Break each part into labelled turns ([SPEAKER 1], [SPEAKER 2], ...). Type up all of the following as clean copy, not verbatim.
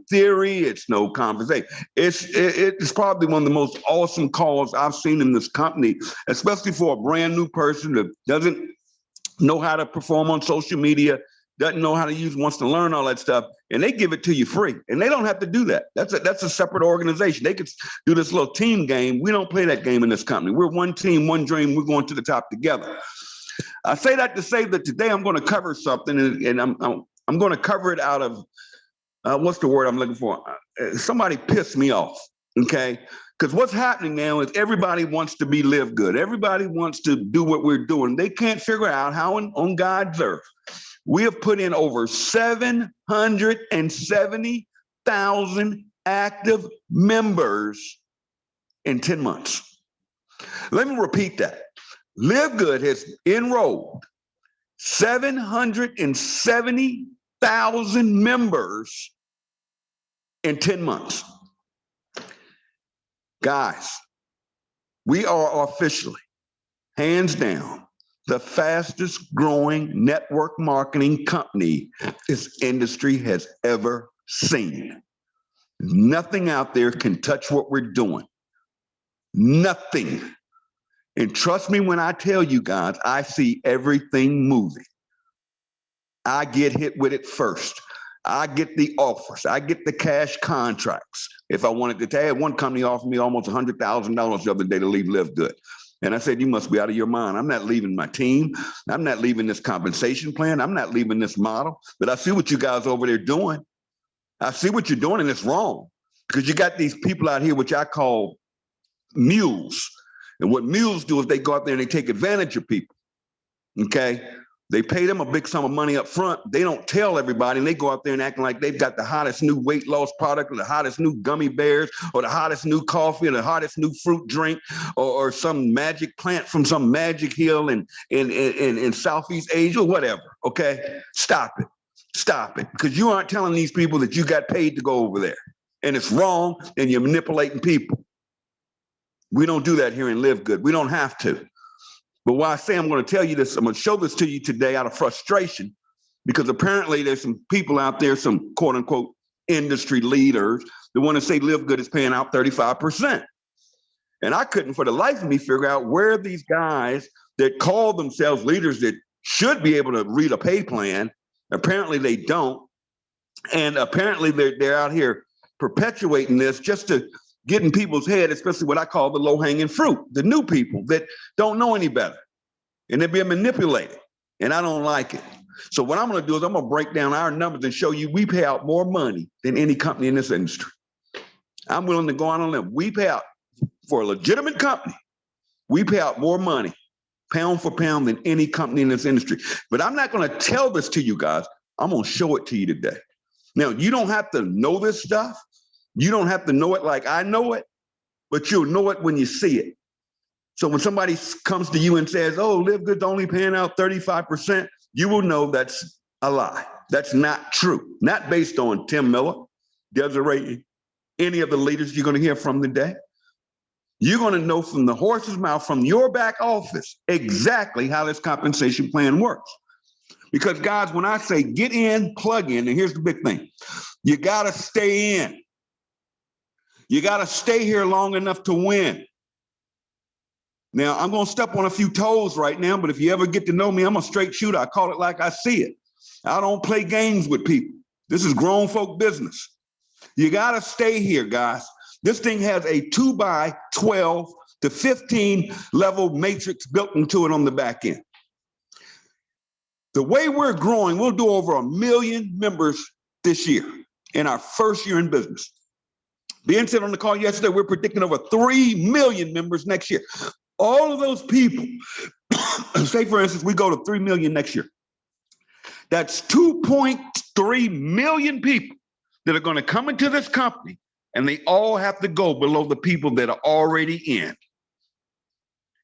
[SPEAKER 1] theory. It's no conversation. It's probably one of the most awesome calls I've seen in this company, especially for a brand new person that doesn't know how to perform on social media, doesn't know how to use, wants to learn all that stuff, and they give it to you free. And they don't have to do that. That's a separate organization. They could do this little team game. We don't play that game in this company. We're one team, one dream. We're going to the top together. I say that to say that today I'm going to cover something, and I'm going to cover it out of what's the word I'm looking for? Somebody pissed me off. Okay. Because what's happening now is everybody wants to be live good. Everybody wants to do what we're doing. They can't figure out how on God's earth we have put in over 770,000 active members in 10 months. Let me repeat that. LiveGood has enrolled 770,000 members in 10 months. Guys, we are officially, hands down, the fastest growing network marketing company this industry has ever seen. Nothing out there can touch what we're doing. Nothing. And trust me when I tell you guys, I see everything moving. I get hit with it first. I get the offers. I get the cash contracts. If I wanted to tell you, one company offered me almost $100,000 the other day to leave LiveGood. And I said, you must be out of your mind. I'm not leaving my team. I'm not leaving this compensation plan. I'm not leaving this model. But I see what you guys over there doing. I see what you're doing, and it's wrong. Because you got these people out here, which I call mules. And what mules do is they go out there and they take advantage of people. Okay? They pay them a big sum of money up front. They don't tell everybody, and they go out there and acting like they've got the hottest new weight loss product, or the hottest new gummy bears, or the hottest new coffee, or the hottest new fruit drink, or some magic plant from some magic hill in Southeast Asia, or whatever. Okay, stop it, because you aren't telling these people that you got paid to go over there, and it's wrong, and you're manipulating people. We don't do that here in LiveGood. We don't have to. But why I say I'm going to tell you this, I'm going to show this to you today out of frustration, because apparently there's some people out there, some quote unquote industry leaders, that want to say LiveGood is paying out 35%. And I couldn't for the life of me figure out where these guys that call themselves leaders that should be able to read a pay plan, apparently they don't. And apparently they're out here perpetuating this just to get in people's head, especially what I call the low-hanging fruit, the new people that don't know any better, and they're being manipulated, and I don't like it. So what I'm going to do is I'm going to break down our numbers and show you we pay out more money than any company in this industry. I'm willing to go on a limb. We pay out, for a legitimate company, we pay out more money, pound for pound, than any company in this industry. But I'm not going to tell this to you guys. I'm going to show it to you today. Now, you don't have to know this stuff. You don't have to know it like I know it, but you'll know it when you see it. So when somebody comes to you and says, oh, LiveGood's only paying out 35%, you will know that's a lie. That's not true. Not based on Tim Miller, Desiree, any of the leaders you're going to hear from today. You're going to know from the horse's mouth, from your back office, exactly how this compensation plan works. Because guys, when I say get in, plug in, and here's the big thing, you got to stay in. You got to stay here long enough to win. Now, I'm going to step on a few toes right now, but if you ever get to know me, I'm a straight shooter. I call it like I see it. I don't play games with people. This is grown folk business. You got to stay here, guys. This thing has a 2x12 to 15 level matrix built into it on the back end. The way we're growing, we'll do over 1 million members this year in our first year in business. Ben said on the call yesterday, we're predicting over 3 million members next year. All of those people, say for instance, we go to 3 million next year. That's 2.3 million people that are going to come into this company, and they all have to go below the people that are already in.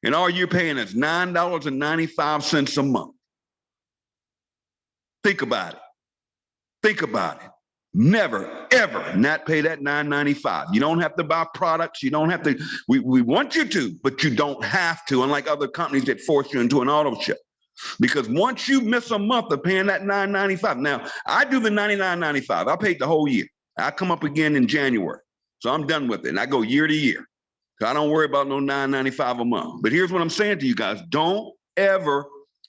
[SPEAKER 1] And all you're paying is $9.95 a month. Think about it. Think about it. Never, ever not pay that $9.95. You don't have to buy products. You don't have to. We want you to, but you don't have to, unlike other companies that force you into an auto ship. Because once you miss a month of paying that $9.95, now I do the $99.95. I paid the whole year. I come up again in January. So I'm done with it. And I go year to year. So I don't worry about no $9.95 a month. But here's what I'm saying to you guys. Don't ever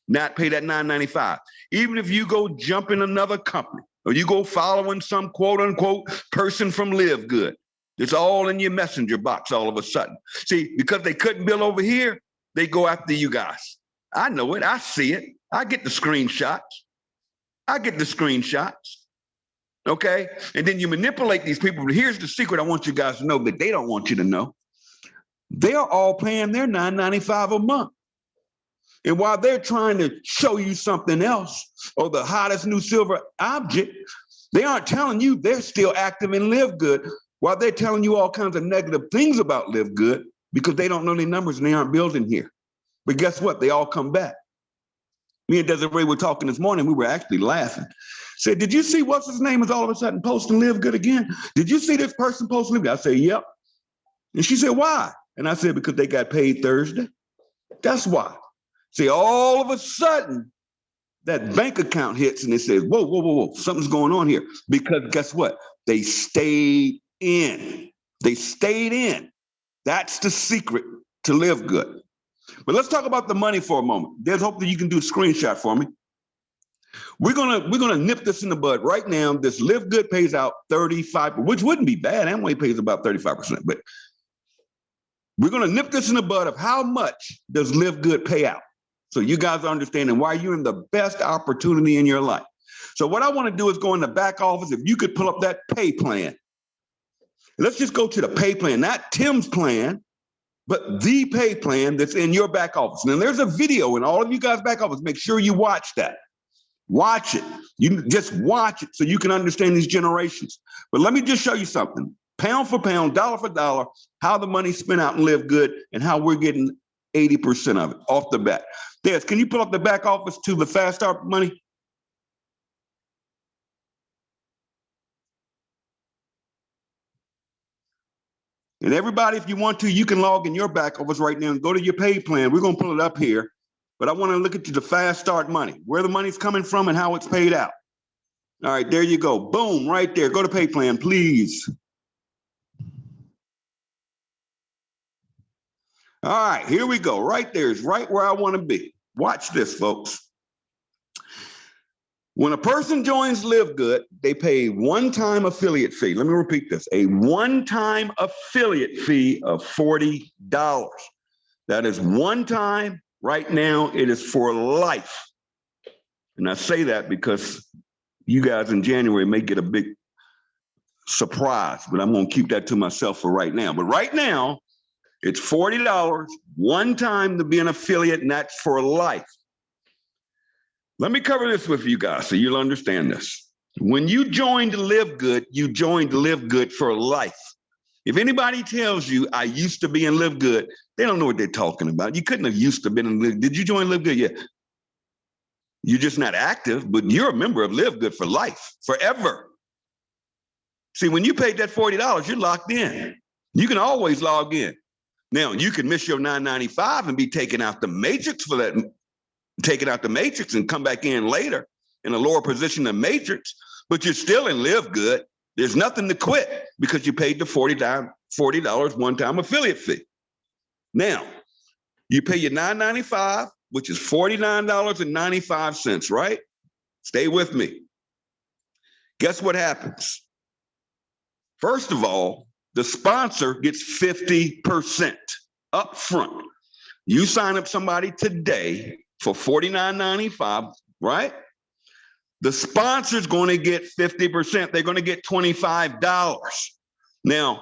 [SPEAKER 1] not pay that $9.95. Even if you go jump in another company or you go following some quote unquote person from LiveGood. It's all in your messenger box all of a sudden. See, because they couldn't bill over here, they go after you guys. I know it. I see it. I get the screenshots. Okay? And then you manipulate these people. But here's the secret I want you guys to know that they don't want you to know. They're all paying their $9.95 a month. And while they're trying to show you something else or the hottest new silver object, they aren't telling you they're still active in LiveGood while they're telling you all kinds of negative things about LiveGood because they don't know their numbers and they aren't building here. But guess what? They all come back. Me and Desiree were talking this morning. We were actually laughing. Said, did you see what's his name is all of a sudden posting LiveGood again? Did you see this person posting LiveGood? I said, yep. And she said, why? And I said, because they got paid Thursday. That's why. See, all of a sudden, that bank account hits and it says, whoa, whoa, whoa, whoa, something's going on here. Because guess what? They stayed in. They stayed in. That's the secret to LiveGood. But let's talk about the money for a moment. There's hope that you can do a screenshot for me. We're gonna nip this in the bud right now. This LiveGood pays out 35%, which wouldn't be bad. Amway pays about 35%, but we're gonna nip this in the bud of how much does LiveGood pay out. So you guys are understanding why you're in the best opportunity in your life. So what I want to do is go in the back office. If you could pull up that pay plan. Let's just go to the pay plan, not Tim's plan, but the pay plan that's in your back office. And there's a video in all of you guys' back office. Make sure you watch that. Watch it. You just watch it so you can understand these generations. But let me just show you something. Pound for pound, dollar for dollar, how the money's spent out and LiveGood and how we're getting 80% of it off the bat. Des, can you pull up the back office to the Fast Start money? And everybody, if you want to, you can log in your back office right now and go to your pay plan. We're going to pull it up here. But I want to look at the Fast Start money, where the money's coming from and how it's paid out. All right, there you go. Boom, right there. Go to pay plan, please. All right, here we go. Right there is right where I want to be. Watch this, folks. When a person joins LiveGood, they pay a one-time affiliate fee. Let me repeat this. A one-time affiliate fee of $40. That is one time. Right now, it is for life. And I say that because you guys in January may get a big surprise, but I'm going to keep that to myself for right now. But right now, it's $40, one time to be an affiliate, and that's for life. Let me cover this with you guys so you'll understand this. When you joined LiveGood, you joined LiveGood for life. If anybody tells you, I used to be in LiveGood, they don't know what they're talking about. You couldn't have used to been in LiveGood. Did you join LiveGood? Yeah. You're just not active, but you're a member of LiveGood for life, forever. See, when you paid that $40, you're locked in. You can always log in. Now, you can miss your $9.95 and be taken out the matrix for that, taken out the matrix and come back in later in a lower position than matrix, but you're still in LiveGood. There's nothing to quit because you paid the $40 one-time affiliate fee. Now, you pay your $9.95, which is $49.95, right? Stay with me. Guess what happens? First of all, the sponsor gets 50% up front. You sign up somebody today for $49.95, right? The sponsor's going to get 50%. They're going to get $25. Now,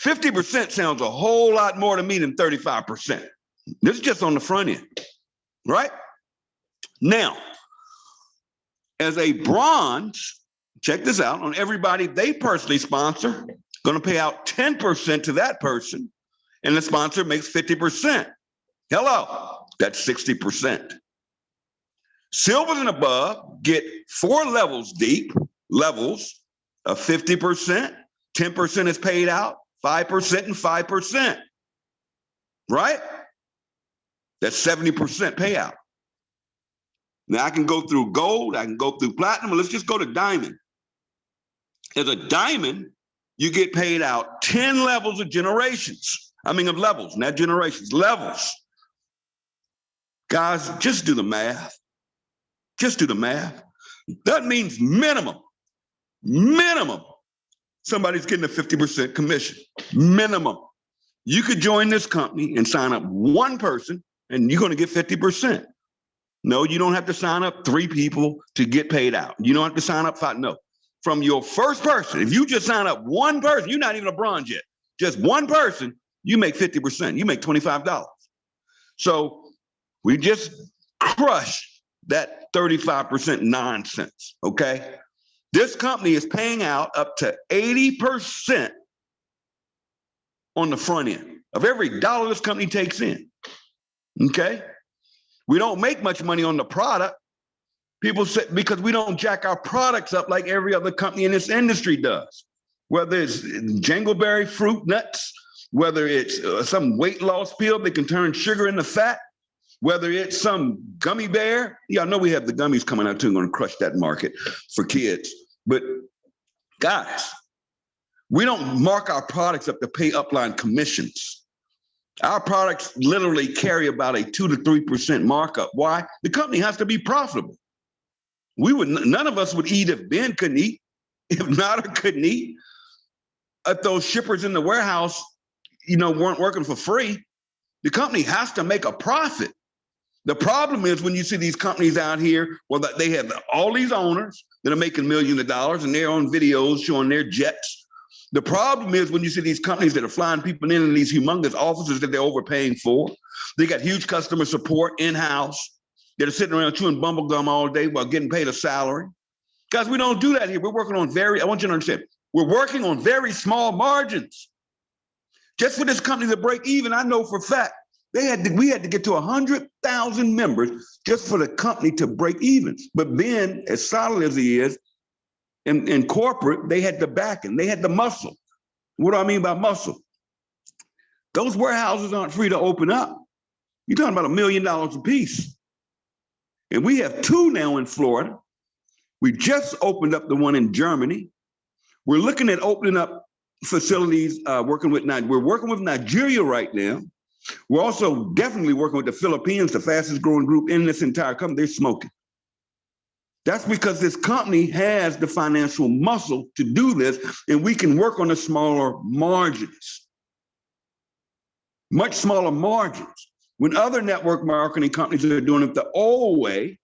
[SPEAKER 1] 50% sounds a whole lot more to me than 35%. This is just on the front end, right? Now, as a bronze, check this out, on everybody they personally sponsor, going to pay out 10% to that person, and the sponsor makes 50%. Hello, that's 60%. Silvers and above get 4 levels deep, levels of 50%, 10% is paid out, 5% and 5%, right? That's 70% payout. Now I can go through gold, I can go through platinum, but let's just go to diamond. As a diamond, you get paid out 10 levels of generations. I mean, of levels, not generations, levels. Guys, just do the math. Just do the math. That means minimum, somebody's getting a 50% commission, minimum. You could join this company and sign up one person and you're going to get 50%. No, you don't have to sign up 3 people to get paid out. You don't have to sign up 5, no. From your first person, if you just sign up one person, you're not even a bronze yet, just one person, you make 50%, you make $25. So we just crushed that 35% nonsense, okay? This company is paying out up to 80% on the front end of every dollar this company takes in, okay? We don't make much money on the product. People say, because we don't jack our products up like every other company in this industry does. Whether it's jangleberry fruit nuts, whether it's some weight loss pill that can turn sugar into fat, whether it's some gummy bear. Yeah, I know we have the gummies coming out too, going to crush that market for kids. But guys, we don't mark our products up to pay upline commissions. Our products literally carry about a 2 to 3% markup. Why? The company has to be profitable. None of us would eat if Ben couldn't eat, if Nada couldn't eat, if those shippers in the warehouse, weren't working for free. The company has to make a profit. The problem is when you see these companies out here, well, they have all these owners that are making millions of dollars and they're on videos showing their jets. The problem is when you see these companies that are flying people in these humongous offices that they're overpaying for. They got huge customer support in-house. That are sitting around chewing bumble gum all day while getting paid a salary. Guys, we don't do that here. We're working on I want you to understand, we're working on very small margins. Just for this company to break even, I know for a fact, we had to get to 100,000 members just for the company to break even. But Ben, as solid as he is, in corporate, they had the backing, they had the muscle. What do I mean by muscle? Those warehouses aren't free to open up. You're talking about $1 million a piece. And we have 2 now in Florida. We just opened up the one in Germany. We're looking at opening up facilities, we're working with Nigeria right now. We're also definitely working with the Philippines, the fastest growing group in this entire company. They're smoking. That's because this company has the financial muscle to do this, and we can work on the smaller margins, much smaller margins. When other network marketing companies are doing it the old way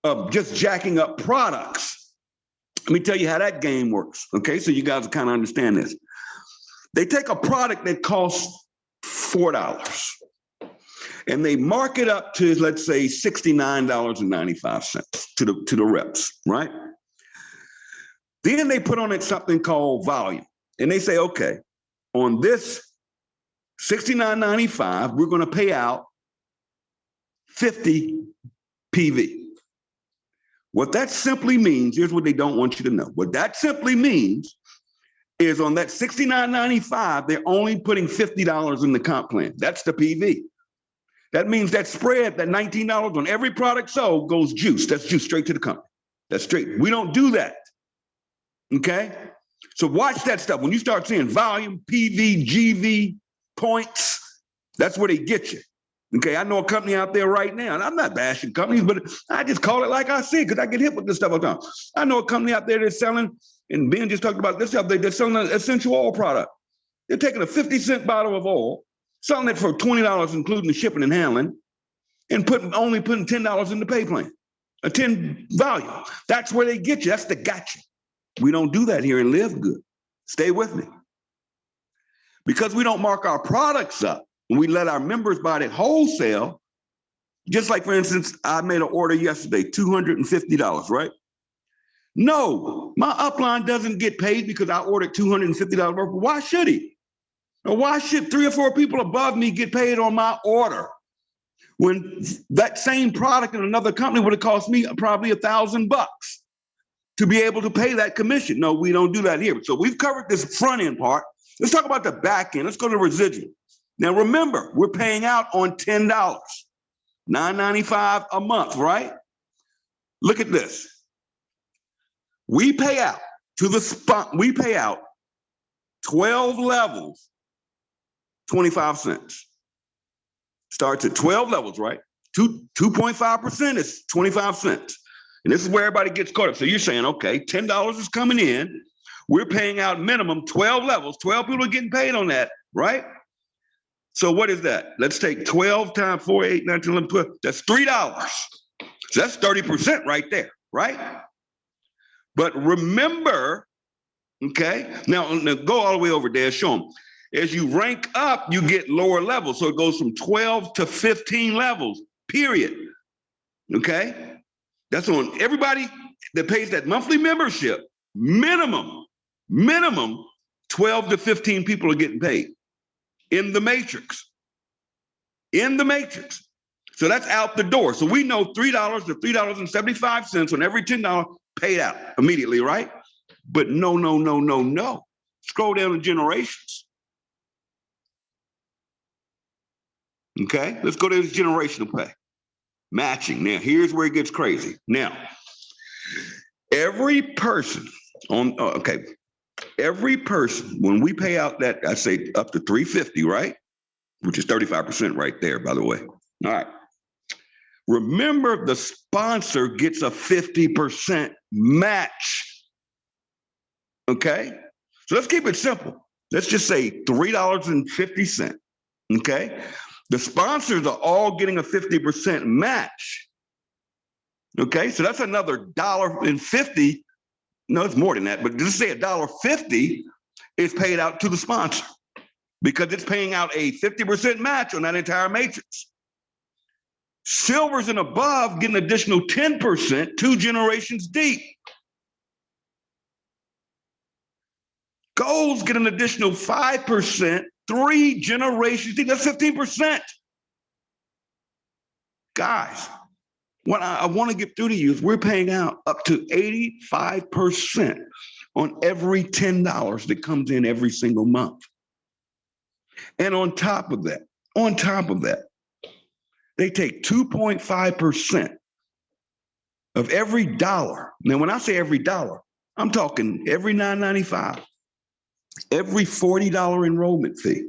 [SPEAKER 1] of just jacking up products, let me tell you how that game works, okay? So you guys will kind of understand this. They take a product that costs $4 and they mark it up to, let's say, $69.95 to the reps, right? Then they put on it something called volume. And they say, okay, on this $69.95, we're going to pay out 50 PV. What that simply means, here's what they don't want you to know. What that simply means is on that $69.95, they're only putting $50 in the comp plan. That's the PV. That means that spread, that $19 on every product sold goes juice. That's juice straight to the company. That's straight. We don't do that. Okay? So watch that stuff. When you start seeing volume, PV, GV, points, that's where they get you. Okay, I know a company out there right now, and I'm not bashing companies, but I just call it like I see it because I get hit with this stuff all the time. I know a company out there that's selling, and Ben just talked about this stuff, they're selling an essential oil product. They're taking a 50-cent bottle of oil, selling it for $20, including the shipping and handling, and only putting $10 in the pay plan, a 10 value. That's where they get you. That's the gotcha. We don't do that here in LiveGood. Stay with me. Because we don't mark our products up, and we let our members buy it wholesale, just like, for instance, I made an order yesterday, $250, right? No, my upline doesn't get paid because I ordered $250 worth. Why should he? Or why should 3 or 4 people above me get paid on my order when that same product in another company would have cost me probably $1,000 to be able to pay that commission? No, we don't do that here. So we've covered this front end part. Let's talk about the back end. Let's go to residual. Now, remember, we're paying out on $10, $9.95 a month, right? Look at this. We pay out to the spot, we pay out 12 levels, 25 cents. Starts at 12 levels, right? 2.5% is 25 cents. And this is where everybody gets caught up. So you're saying, okay, $10 is coming in. We're paying out minimum 12 levels. 12 people are getting paid on that, right? So what is that? Let's take 12 times 4, 8, 9, 10, 11, 12. That's $3. So that's 30% right there, right? But remember, okay, now go all the way over there, show them. As you rank up, you get lower levels. So it goes from 12 to 15 levels, period. Okay? That's on everybody that pays that monthly membership, minimum 12 to 15 people are getting paid in the matrix. In the matrix. So that's out the door. So we know $3 to $3.75 on every $10 paid out immediately, right? But no. Scroll down to generations. Okay, let's go to this generational pay. Matching. Now, here's where it gets crazy. Now, every person every person, when we pay out that, I say up to $350, right? Which is 35% right there, by the way. All right. Remember, the sponsor gets a 50% match. Okay? So let's keep it simple. Let's just say $3.50. Okay? The sponsors are all getting a 50% match. Okay, so that's another $1.50. No, it's more than that, but just say $1.50 is paid out to the sponsor because it's paying out a 50% match on that entire matrix. Silvers and above get an additional 10%, 2 generations deep. Golds get an additional 5%, 3 generations deep. That's 15%. Guys, what I want to get through to you is we're paying out up to 85% on every $10 that comes in every single month. And on top of that, they take 2.5% of every dollar. Now, when I say every dollar, I'm talking every $9.95, every $40 enrollment fee,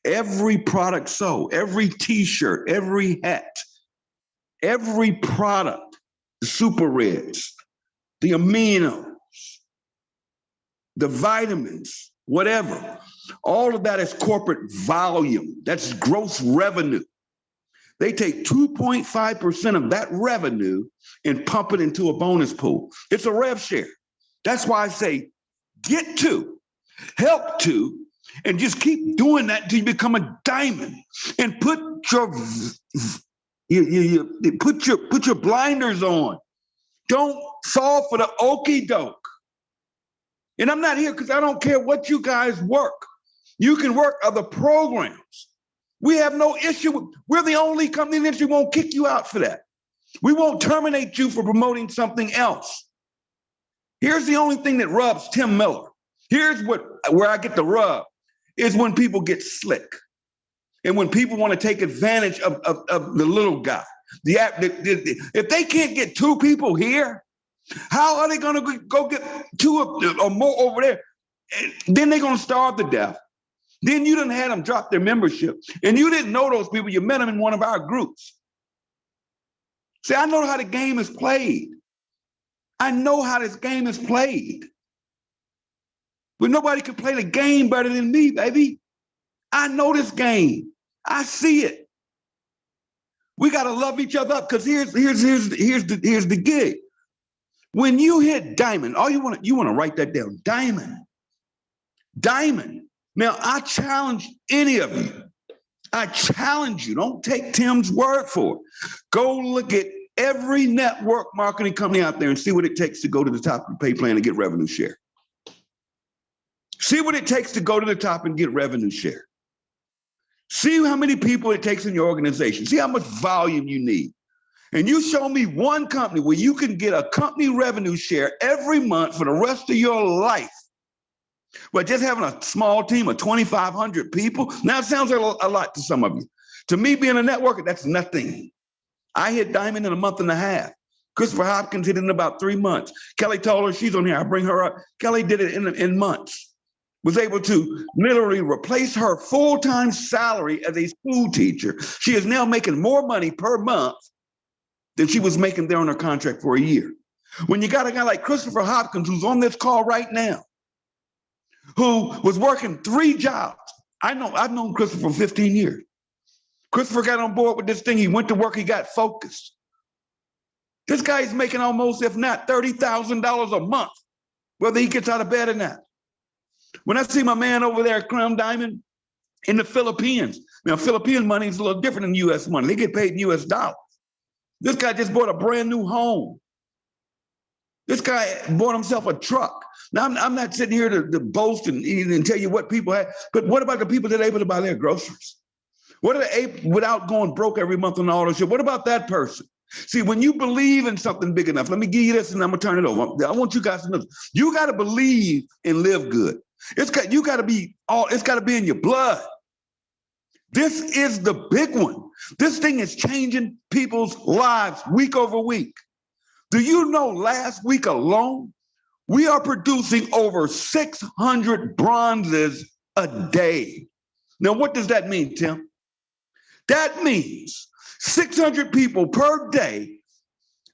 [SPEAKER 1] every product sold, every t-shirt, every hat, every product, the super reds, the aminos, the vitamins, whatever. All of that is corporate volume. That's gross revenue. They take 2.5% of that revenue and pump it into a bonus pool. It's a rev share. That's why I say get to, help to, and just keep doing that until you become a diamond and put your blinders on. Don't fall for the okie doke. And I'm not here because I don't care what you guys work. You can work other programs. We have no issue. We're the only company in the industry won't kick you out for that. We won't terminate you for promoting something else. Here's the only thing that rubs Tim Miller. Here's where I get the rub is when people get slick. And when people want to take advantage of the little guy. If they can't get 2 people here, how are they going to go get 2 or more over there? And then they're going to starve to death. Then you done had them drop their membership. And you didn't know those people. You met them in one of our groups. See, I know how the game is played. I know how this game is played. But nobody can play the game better than me, baby. I know this game. I see it. We got to love each other up because here's the gig. When you hit diamond, all you want to write that down. Diamond. Now, I challenge any of you. I challenge you. Don't take Tim's word for it. Go look at every network marketing company out there and see what it takes to go to the top of the pay plan and get revenue share. See what it takes to go to the top and get revenue share. See how many people it takes in your organization. See how much volume you need. And you show me one company where you can get a company revenue share every month for the rest of your life. But just having a small team of 2,500 people, now it sounds like a lot to some of you. To me, being a networker, that's nothing. I hit diamond in a month and a half. Christopher Hopkins did it in about 3 months. Kelly told her, she's on here, I bring her up. Kelly did it in months. Was able to literally replace her full-time salary as a school teacher. She is now making more money per month than she was making there on her contract for a year. When you got a guy like Christopher Hopkins, who's on this call right now, who was working 3 jobs. I've known Christopher for 15 years. Christopher got on board with this thing. He went to work, he got focused. This guy is making almost, if not $30,000 a month, whether he gets out of bed or not. When I see my man over there at Crown Diamond in the Philippines, now Philippine money is a little different than US money. They get paid in US dollars. This guy just bought a brand new home. This guy bought himself a truck. Now, I'm not sitting here to boast and tell you what people have, but what about the people that are able to buy their groceries? What are they able, without going broke every month on the auto ship? What about that person? See, when you believe in something big enough, let me give you this and I'm gonna turn it over. I want you guys to know, you gotta believe in LiveGood. It's got to be in your blood. This is the big one. This thing is changing people's lives week over week. Do you know last week alone, we are producing over 600 bronzes a day. Now, what does that mean, Tim? That means 600 people per day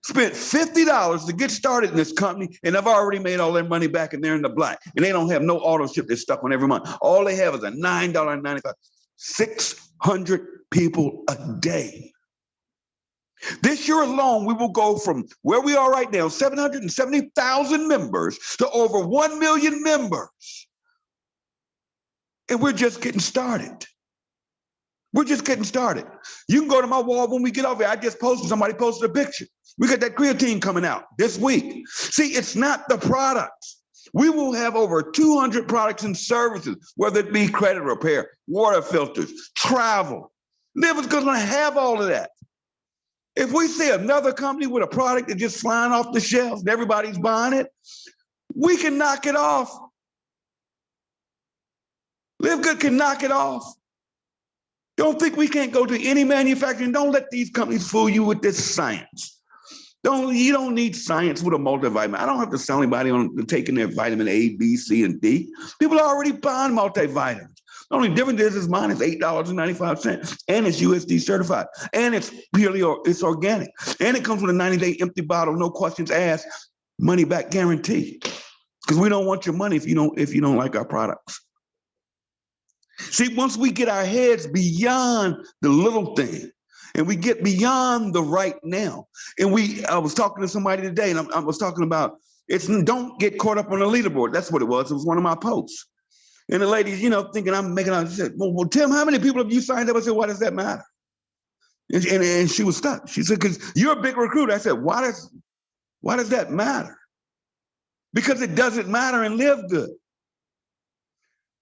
[SPEAKER 1] spent $50 to get started in this company, and they've already made all their money back, and they're in the black. And they don't have no auto ship that's stuck on every month. All they have is a $9.95. 600 people a day. This year alone, we will go from where we are right now, 770,000 members, to over 1 million members. And we're just getting started. We're just getting started. You can go to my wall when we get over here. I just posted, somebody posted a picture. We got that creatine coming out this week. See, it's not the products. We will have over 200 products and services, whether it be credit repair, water filters, travel. Live is going to have all of that. If we see another company with a product that's just flying off the shelves and everybody's buying it, we can knock it off. LiveGood can knock it off. Don't think we can't go to any manufacturer. Don't let these companies fool you with this science. You don't need science with a multivitamin. I don't have to sell anybody on taking their vitamin A, B, C, and D. People are already buying multivitamins. The only difference is mine is $8.95, and it's USD certified, and it's it's organic, and it comes with a 90-day empty bottle, no questions asked, money back guarantee. Because we don't want your money if you don't like our products. See, once we get our heads beyond the little thing, and we get beyond the right now, and I was talking to somebody today, and I was talking about don't get caught up on the leaderboard. That's what it was. It was one of my posts. And the lady, thinking I'm making out, she said, well, Tim, how many people have you signed up? I said, why does that matter? And she was stuck. She said, because you're a big recruiter. I said, why does that matter? Because it doesn't matter in LiveGood.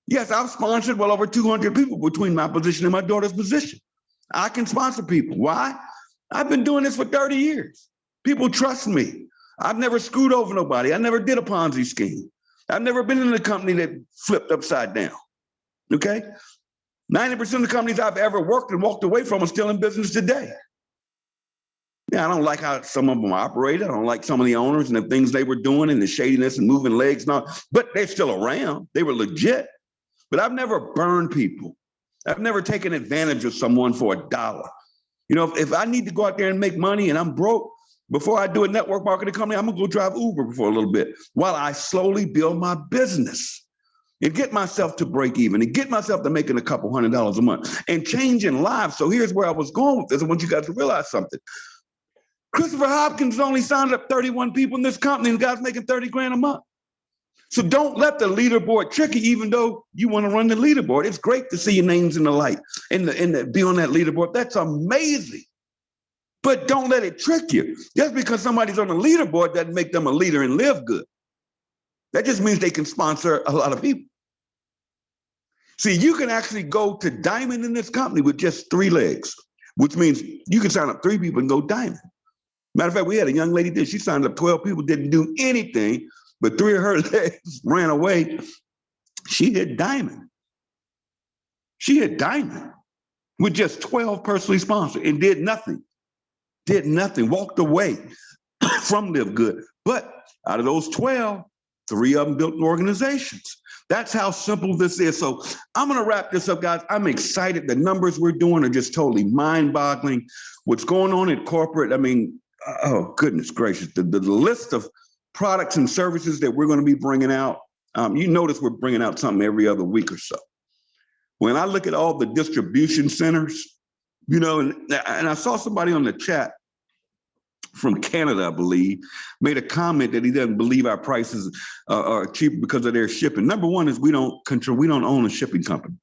[SPEAKER 1] Yes, I've sponsored well over 200 people between my position and my daughter's position. I can sponsor people. Why? I've been doing this for 30 years. People trust me. I've never screwed over nobody. I never did a Ponzi scheme. I've never been in a company that flipped upside down, okay? 90% of the companies I've ever worked and walked away from are still in business today. Yeah, I don't like how some of them operated. I don't like some of the owners and the things they were doing and the shadiness and moving legs and all, but they're still around. They were legit. But I've never burned people. I've never taken advantage of someone for $1. If I need to go out there and make money and I'm broke, before I do a network marketing company, I'm gonna go drive Uber for a little bit while I slowly build my business and get myself to break even and get myself to making a couple $100 a month and changing lives. So here's where I was going with this. I want you guys to realize something. Christopher Hopkins only signed up 31 people in this company and the guy's making 30 grand a month. So don't let the leaderboard trick you, even though you want to run the leaderboard. It's great to see your names in the light and be on that leaderboard. That's amazing. But don't let it trick you. Just because somebody's on the leaderboard doesn't make them a leader and LiveGood. That just means they can sponsor a lot of people. See, you can actually go to diamond in this company with just 3 legs, which means you can sign up 3 people and go diamond. Matter of fact, we had a young lady there. She signed up 12 people, didn't do anything, but 3 of her legs ran away. She hit diamond. She hit diamond with just 12 personally sponsored and did nothing, walked away. from LiveGood. But out of those 12, 3 of them built organizations. That's how simple this is. So I'm going to wrap this up, guys. I'm excited. The numbers we're doing are just totally mind-boggling. What's going on in corporate, I mean, oh, goodness gracious. The list of products and services that we're going to be bringing out, you notice we're bringing out something every other week or so. When I look at all the distribution centers, you know, and I saw somebody on the chat from Canada, I believe, made a comment that he doesn't believe our prices are cheap because of their shipping. Number one is we don't own a shipping company.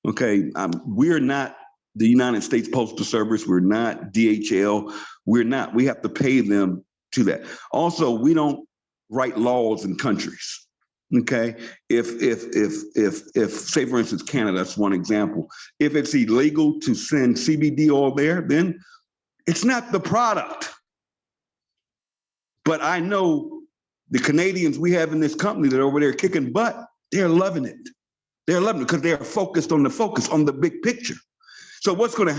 [SPEAKER 1] Okay, we're not the United States Postal Service. We're not DHL. We have to pay them to that. Also, we don't write laws in countries. Okay, if say for instance Canada, that's one example. If it's illegal to send CBD oil there, then it's not the product. But I know the Canadians we have in this company that are over there kicking butt, they're loving it. They're loving it because they're focused on the big picture. So what will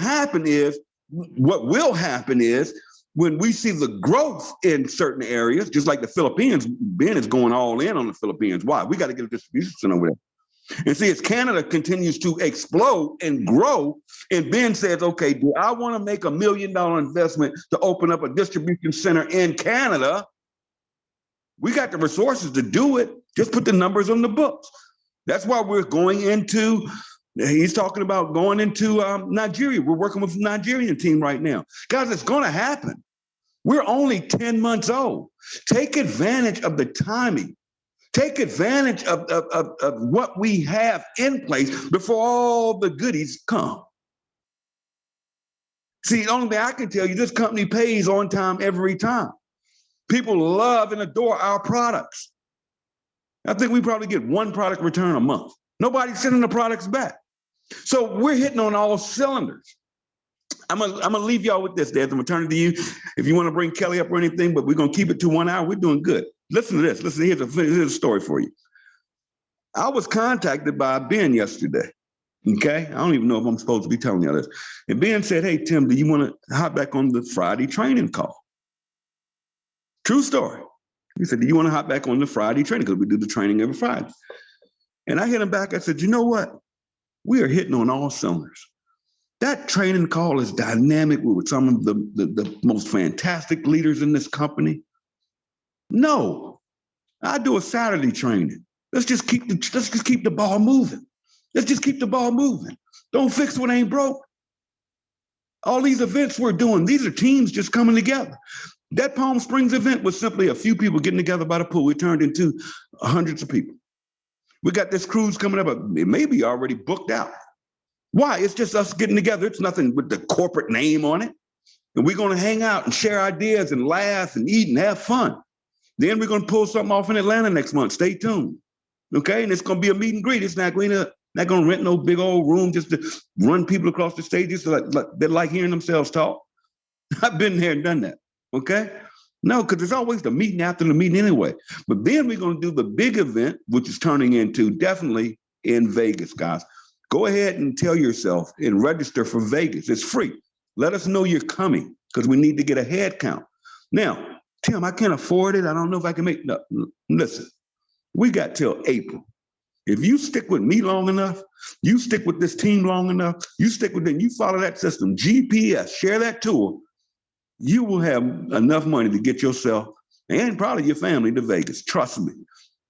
[SPEAKER 1] happen is when we see the growth in certain areas, just like the Philippines, Ben is going all in on the Philippines. Why? We got to get a distribution center over there. And see, as Canada continues to explode and grow, and Ben says, okay, do I want to make $1 million investment to open up a distribution center in Canada? We got the resources to do it. Just put the numbers on the books. That's why we're going into, he's talking about going into Nigeria. We're working with the Nigerian team right now. Guys, it's going to happen. We're only 10 months old. Take advantage of the timing. Take advantage of what we have in place before all the goodies come. See, the only thing I can tell you, this company pays on time every time. People love and adore our products. I think we probably get 1 product return a month. Nobody's sending the products back. So we're hitting on all cylinders. I'm gonna leave y'all with this, Dad. I'm gonna turn it to you if you want to bring Kelly up or anything, but we're gonna keep it to 1 hour. We're doing good. Listen to this. Listen, here's a story for you. I was contacted by Ben yesterday. Okay, I don't even know if I'm supposed to be telling y'all this. And Ben said, "Hey Tim, do you want to hop back on the Friday training call?" True story. He said, "Do you want to hop back on the Friday training? Because we do the training every Friday." And I hit him back. I said, "You know what? We are hitting on all cylinders. That training call is dynamic. We were with some of the most fantastic leaders in this company. No, I do a Saturday training. Let's just keep the ball moving. Let's just keep the ball moving. Don't fix what ain't broke. All these events we're doing, these are teams just coming together. That Palm Springs event was simply a few people getting together by the pool. It turned into hundreds of people. We got this cruise coming up. It may be already booked out. Why? It's just us getting together. It's nothing with the corporate name on it. And we're going to hang out and share ideas and laugh and eat and have fun. Then we're going to pull something off in Atlanta next month. Stay tuned. Okay? And it's going to be a meet and greet. It's not going to rent no big old room just to run people across the stages. They like hearing themselves talk. I've been there and done that. Okay? No, because there's always the meeting after the meeting anyway. But then we're going to do the big event, which is turning into definitely in Vegas, guys. Go ahead and tell yourself and register for Vegas. It's free. Let us know you're coming because we need to get a head count. Now, Tim, I can't afford it. I don't know if I can make no. Listen, we got till April. If you stick with me long enough, you stick with this team long enough, you stick with them, you follow that system, GPS, share that tool, you will have enough money to get yourself and probably your family to Vegas. Trust me.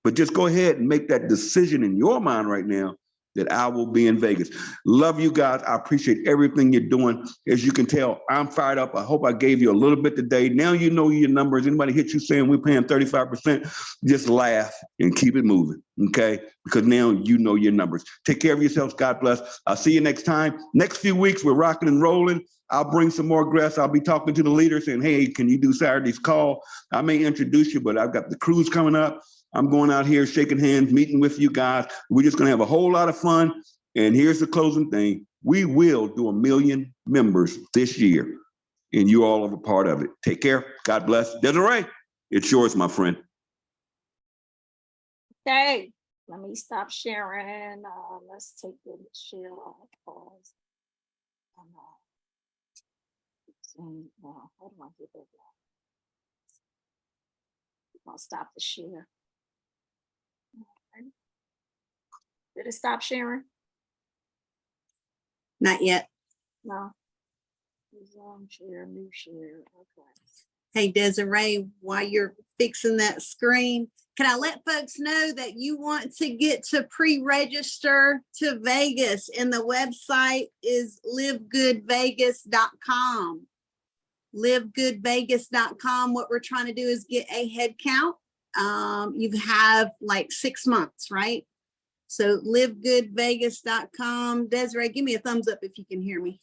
[SPEAKER 1] But just go ahead and make that decision in your mind right now that I will be in Vegas. Love you guys. I appreciate everything you're doing. As you can tell, I'm fired up. I hope I gave you a little bit today. Now you know your numbers. Anybody hit you saying we're paying 35%, just laugh and keep it moving, okay? Because now you know your numbers. Take care of yourselves. God bless. I'll see you next time. Next few weeks, we're rocking and rolling. I'll bring some more guests. I'll be talking to the leaders saying, hey, can you do Saturday's call? I may introduce you, but I've got the cruise coming up. I'm going out here, shaking hands, meeting with you guys. We're just going to have a whole lot of fun. And here's the closing thing. We will do 1 million members this year, and you all are a part of it. Take care. God bless. Desiree, it's yours, my friend.
[SPEAKER 2] Okay, let me stop sharing. Let's take the share off. Pause. How do I get that? I'll stop the share. Okay. Did it stop sharing?
[SPEAKER 3] Not yet.
[SPEAKER 2] No. Share, new share. Okay.
[SPEAKER 3] Hey, Desiree, while you're fixing that screen, can I let folks know that you want to get to pre-register to Vegas, and the website is livegoodvegas.com. livegoodvegas.com. What we're trying to do is get a head count. You have like 6 months, right? So livegoodvegas.com. Desiree, give me a thumbs up if you can hear me.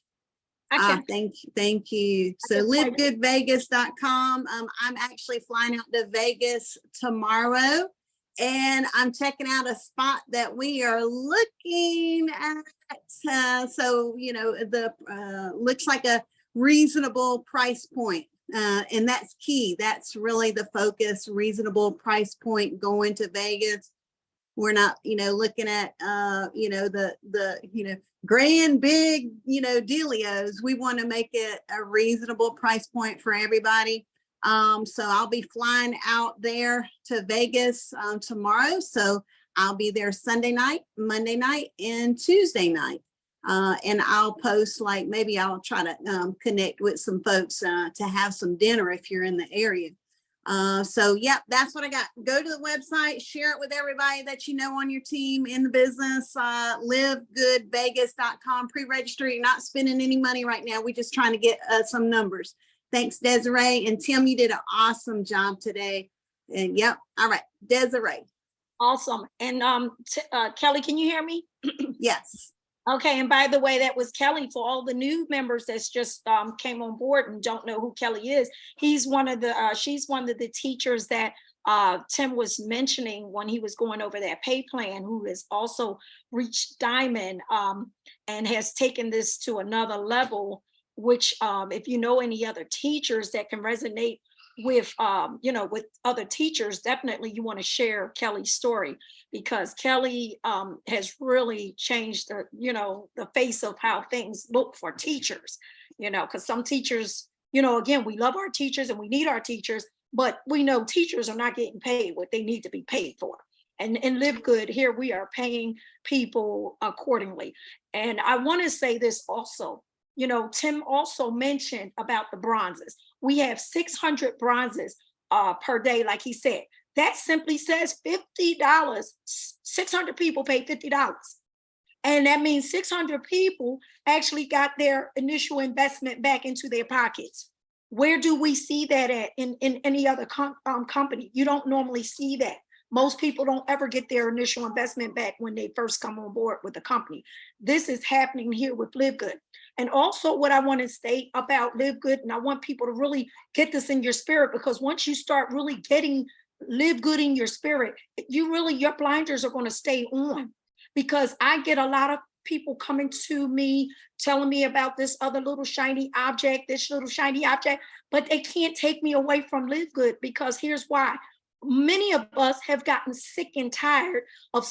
[SPEAKER 2] I can.
[SPEAKER 3] Thank you. So livegoodvegas.com. I'm actually flying out to Vegas tomorrow, and I'm checking out a spot that we are looking at. So, you know, the looks like a reasonable price point. And that's key. That's really the focus, reasonable price point going to Vegas. We're not, you know, looking at, you know, the grand big, you know, dealios. We want to make it a reasonable price point for everybody. So I'll be flying out there to Vegas tomorrow. So I'll be there Sunday night, Monday night, and Tuesday night. And I'll post, like, maybe I'll try to connect with some folks to have some dinner if you're in the area. So yep, that's what I got. Go to the website, share it with everybody that you know on your team in the business. Livegoodvegas.com. Pre-register. You're not spending any money right now. We're just trying to get some numbers. Thanks, Desiree. And Tim, you did an awesome job today. And yep. All right, Desiree.
[SPEAKER 2] Awesome. And Kelly, can you hear me?
[SPEAKER 3] Yes.
[SPEAKER 2] Okay, and by the way, that was Kelly. For all the new members that's just came on board and don't know who Kelly is, he's one of the she's one of the teachers that Tim was mentioning when he was going over that pay plan, who has also reached Diamond and has taken this to another level, which if you know any other teachers that can resonate with you know, with other teachers, definitely you want to share Kelly's story, because Kelly has really changed the, you know, the face of how things look for teachers, you know, because some teachers, you know, again, we love our teachers and we need our teachers, but we know teachers are not getting paid what they need to be paid for. And in LiveGood, here we are paying people accordingly. And I want to say this also, you know, Tim also mentioned about the bronzes. We have 600 bronzes per day, like he said. That simply says $50. 600 people pay $50. And that means 600 people actually got their initial investment back into their pockets. Where do we see that at in any other company? You don't normally see that. Most people don't ever get their initial investment back when they first come on board with the company. This is happening here with LiveGood. And also what I want to state about LiveGood, and I want people to really get this in your spirit, because once you start really getting LiveGood in your spirit, you really, your blinders are going to stay on. Because I get a lot of people coming to me telling me about this other little shiny object, this little shiny object, but they can't take me away from LiveGood, because here's why. Many of us have gotten sick and tired of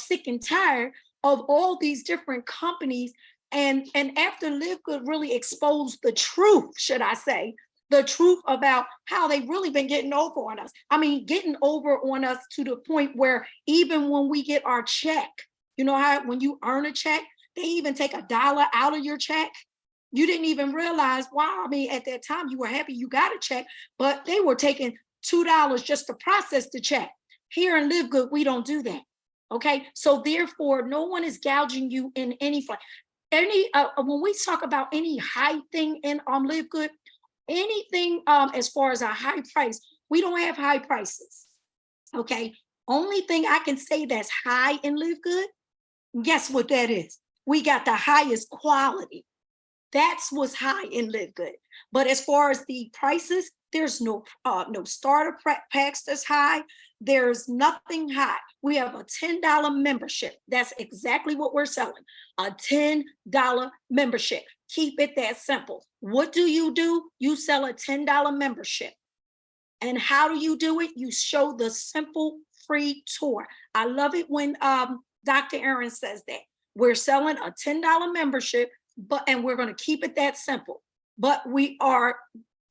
[SPEAKER 2] all these different companies. And after LiveGood really exposed the truth, should I say, the truth about how they've really been getting over on us. I mean, getting over on us to the point where even when we get our check, you know how when you earn a check, they even take $1 out of your check. You didn't even realize, wow, I mean, at that time you were happy you got a check, but they were taking $2 just to process the check. Here in LiveGood, we don't do that. Okay, so therefore, no one is gouging you in any way. When we talk about any high thing in LiveGood, anything as far as a high price, we don't have high prices. Okay, only thing I can say that's high in LiveGood, guess what that is? We got the highest quality. That's what's high in LiveGood. But as far as the prices, there's no starter packs that's high. There's nothing high. We have a $10 membership. That's exactly what we're selling. A $10 membership. Keep it that simple. What do? You sell a $10 membership. And how do you do it? You show the simple free tour. I love it when Dr. Aaron says that. We're selling a $10 membership, and we're going to keep it that simple. But we are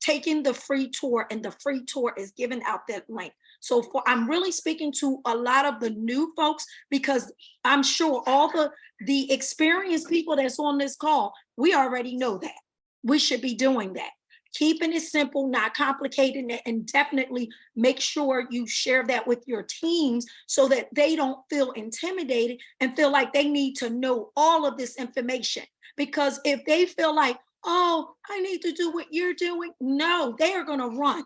[SPEAKER 2] taking the free tour, and the free tour is giving out that link. So I'm really speaking to a lot of the new folks, because I'm sure all the experienced people that's on this call, we already know that. We should be doing that. Keeping it simple, not complicating it, and definitely make sure you share that with your teams so that they don't feel intimidated and feel like they need to know all of this information. Because if they feel like, oh, I need to do what you're doing, no, they are going to run.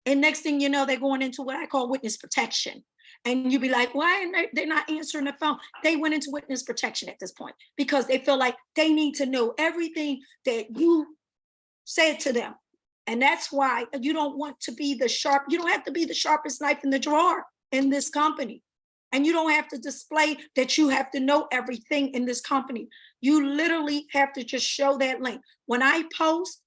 [SPEAKER 2] And next thing you know, they're going into what I call witness protection. And you'll be like, why are they not answering the phone? They went into witness protection at this point because they feel like they need to know everything that you said to them. And that's why you don't want to be you don't have to be the sharpest knife in the drawer in this company. And you don't have to display that you have to know everything in this company. You literally have to just show that link. When I post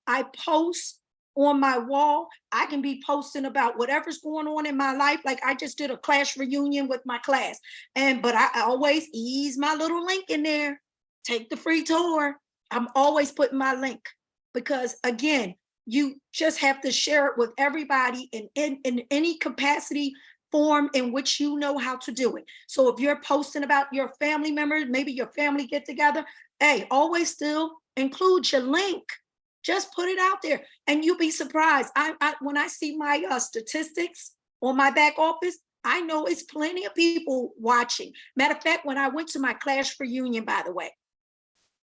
[SPEAKER 2] on my wall. I can be posting about whatever's going on in my life. Like I just did a class reunion with my class. But I always ease my little link in there. Take the free tour. I'm always putting my link. Because again, you just have to share it with everybody in any capacity, form in which you know how to do it. So if you're posting about your family members, maybe your family get together, hey, always still include your link. Just put it out there and you'll be surprised. When I see my statistics on my back office, I know it's plenty of people watching. Matter of fact, when I went to my class reunion, by the way,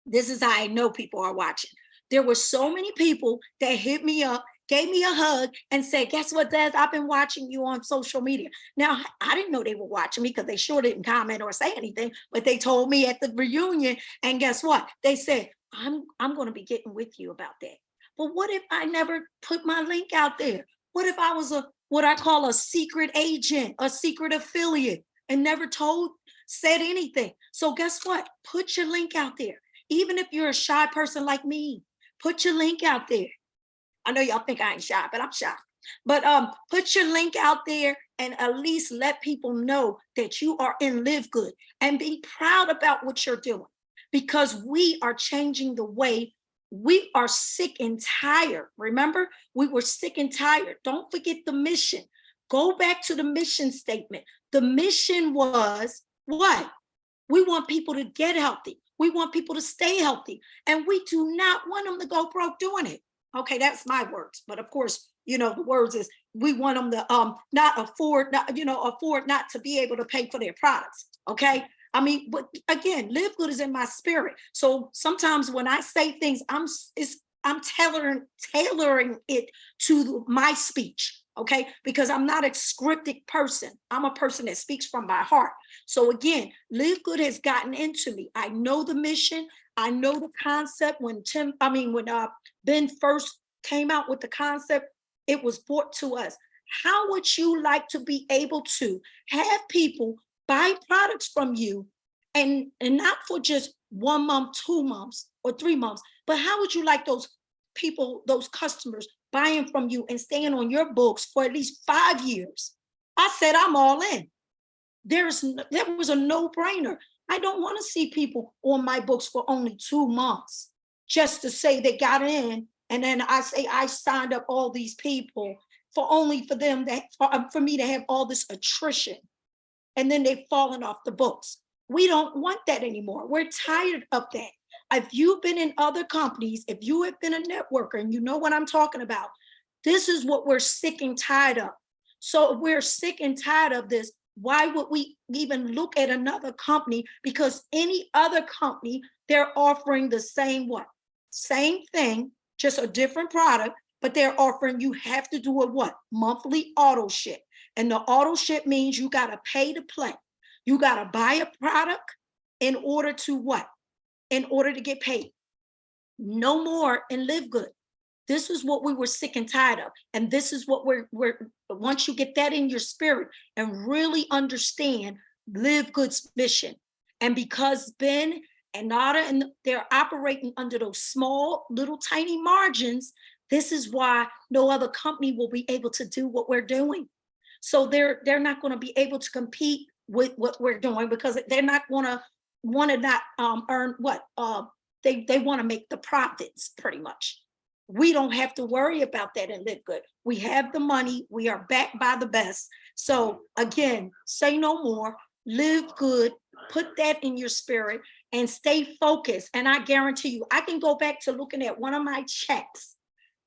[SPEAKER 2] this is how I know people are watching. There were so many people that hit me up, gave me a hug and said, guess what, Des? I've been watching you on social media. Now, I didn't know they were watching me because they sure didn't comment or say anything, but they told me at the reunion. And guess what? They said, I'm going to be getting with you about that. But what if I never put my link out there? What if I was what I call a secret agent, a secret affiliate, and never said anything? So guess what? Put your link out there. Even if you're a shy person like me, put your link out there. I know y'all think I ain't shy, but I'm shy. But put your link out there and at least let people know that you are in LiveGood and be proud about what you're doing, because we are changing the way. We are sick and tired. Remember, we were sick and tired. Don't forget the mission. Go back to the mission statement. The mission was what? We want people to get healthy. We want people to stay healthy. And we do not want them to go broke doing it. Okay, that's my words. But of course, the words is we want them to afford not to be able to pay for their products. Okay. I mean, but again, LiveGood is in my spirit. So sometimes when I say things, I'm tailoring it to my speech. Okay, because I'm not a scripted person. I'm a person that speaks from my heart. So again, LiveGood has gotten into me. I know the mission. I know the concept. When Ben first came out with the concept, it was brought to us. How would you like to be able to have people buy products from you and not for just 1 month, 2 months, or 3 months, but how would you like those people, those customers buying from you and staying on your books for at least 5 years? I said, I'm all in. That was a no-brainer. I don't want to see people on my books for only 2 months just to say they got in. And then I say, I signed up all these people for me to have all this attrition. And then they've fallen off the books. We don't want that anymore. We're tired of that. If you've been in other companies, if you have been a networker and you know what I'm talking about, this is what we're sick and tired of. So if we're sick and tired of this, why would we even look at another company? Because any other company, they're offering the same thing, just a different product, but they're offering you have to do a monthly auto ship. And the auto ship means you got to pay to play. You got to buy a product in order to in order to get paid. No more in LiveGood. This is what we were sick and tired of. And this is what we're once you get that in your spirit and really understand LiveGood's mission. And because Ben and Nada, and they're operating under those small, little tiny margins, this is why no other company will be able to do what we're doing. So they're not going to be able to compete with what we're doing, because they're not going to want to not earn they want to make the profits pretty much. We don't have to worry about that in Live Good. We have the money. We are backed by the best. So again, say no more, live good, put that in your spirit and stay focused. And I guarantee you, I can go back to looking at one of my checks.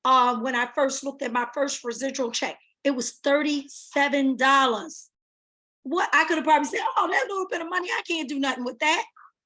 [SPEAKER 2] When I first looked at my first residual check, it was $37. What I could have probably said, oh, that little bit of money, I can't do nothing with that.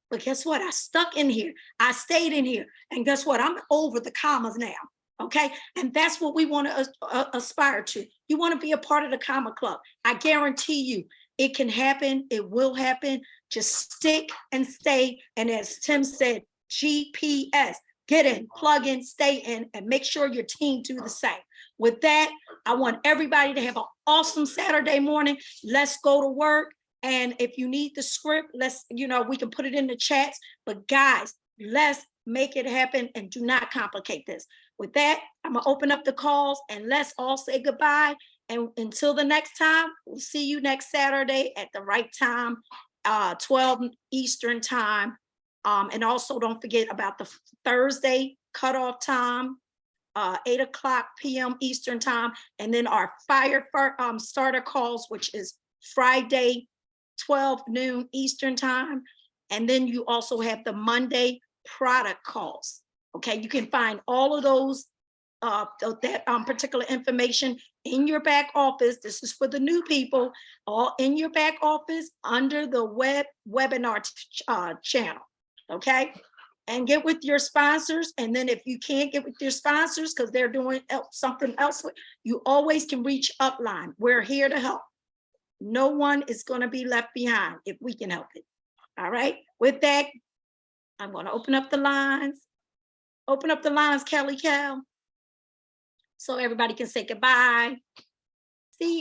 [SPEAKER 2] But guess what? I stuck in here. I stayed in here. And guess what? I'm over the commas now. Okay. And that's what we want to aspire to. You want to be a part of the comma club. I guarantee you it can happen. It will happen. Just stick and stay. And as Tim said, GPS, get in, plug in, stay in, and make sure your team do the same. With that, I want everybody to have an awesome Saturday morning. Let's go to work. And if you need the script, we can put it in the chats. But guys, let's make it happen and do not complicate this. With that, I'm gonna open up the calls and let's all say goodbye. And until the next time, we'll see you next Saturday at the right time, 12 Eastern time. And also don't forget about the Thursday cutoff time, 8 o'clock p.m. Eastern time. And then our fire starter calls, which is Friday, 12 noon Eastern time. And then you also have the Monday product calls. Okay, you can find all of those, that particular information in your back office. This is for the new people, all in your back office under the webinar channel. Okay, and get with your sponsors. And then if you can't get with your sponsors because they're doing something else, you always can reach Upline. We're here to help. No one is going to be left behind if we can help it. All right. With that, I'm going to open up the lines. Open up the lines, Kelly Cal, so everybody can say goodbye. See you guys.